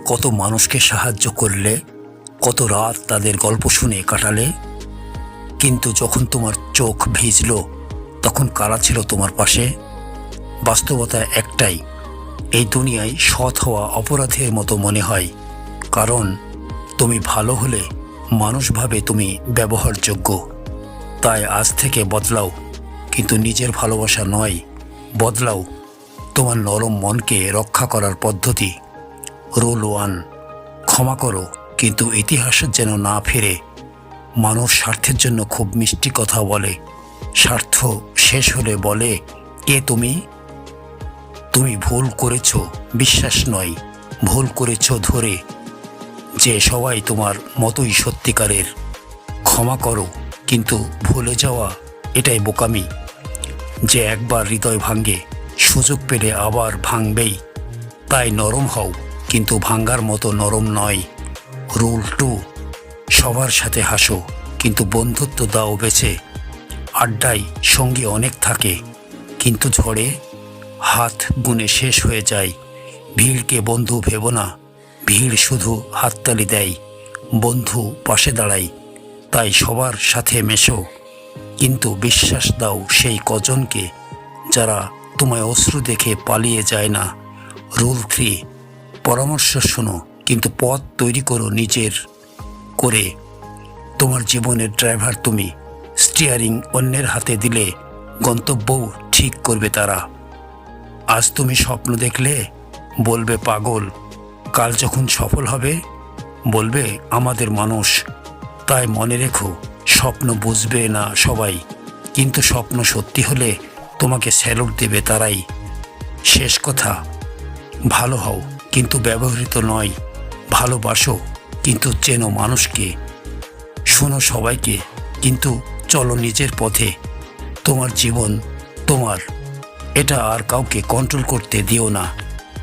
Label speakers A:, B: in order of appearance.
A: কত মানুষকে সাহায্য করলে, কত রাত তাদের গল্প শুনে কাটালে, কিন্তু যখন তোমার চোখ ভিজল তখন কারা ছিল তোমার পাশে? বাস্তবতা একটাই, এই দুনিয়ায় সৎ হওয়া অপরাধের মতো মনে হয়। কারণ তুমি ভালো হলে মানুষ ভাবে তুমি ব্যবহারযোগ্য। তাই আজ থেকে বদলাও, কিন্তু নিজের ভালোবাসা নয়, বদলাও তোমার নরম মনকে রক্ষা করার পদ্ধতি। রুল 1, ক্ষমা করো কিন্তু ইতিহাস যেন না ফিরে। মানুষ স্বার্থের জন্য খুব মিষ্টি কথা বলে, স্বার্থ শেষ হলে বলে, কে তুমি? তুমি ভুল করেছ বিশ্বাস নয়, ভুল করেছ ধরে যে সবাই তোমার মতোই সত্যিকারের। ক্ষমা করো কিন্তু ভুলে যাওয়া এটাই বোকামি। যে একবার হৃদয় ভাঙে সুযোগ পেলে আবার ভাঙবেই। তাই নরম হও কিন্তু ভাঙ্গার মতো নরম নয়। রুল 2, সবার সাথে হাসো কিন্তু বন্ধুত্ব দাও বেছে। আড্ডায় সঙ্গী অনেক থাকে কিন্তু ঝড়ে হাত গুনে শেষ হয়ে যায়। ভিড়কে বন্ধু ভেবো না, ভিড় শুধু হাততালি দেয়, বন্ধু পাশে দাঁড়ায়। তাই সবার সাথে মেশো কিন্তু বিশ্বাস দাও সেই কজনকে যারা তোমায় অশ্রু দেখে পালিয়ে যায় না। রুল 3, পরামর্শ শোনো কিন্তু পথ তৈরি করো নিজের করে। তোমার জীবনের ড্রাইভার তুমি, স্টিয়ারিং অন্যের হাতে দিলে গন্তব্যও ঠিক করবে তারা। আজ তুমি স্বপ্ন দেখলে বলবে পাগল, কাল যখন সফল হবে বলবে আমাদের মানুষ। তাই মনে রেখো, স্বপ্ন বুঝবে না সবাই, কিন্তু স্বপ্ন সত্যি হলে তোমাকে স্যালুট দেবে তারাই। শেষ কথা, ভালো হও কিন্তু ব্যবহৃত নয়, ভালোবাসো কিন্তু চেনো মানুষকে, শোনো সবাইকে কিন্তু চলো নিজের পথে। তোমার জীবন তোমার, এটা আর কাউকে কন্ট্রোল করতে দিও না।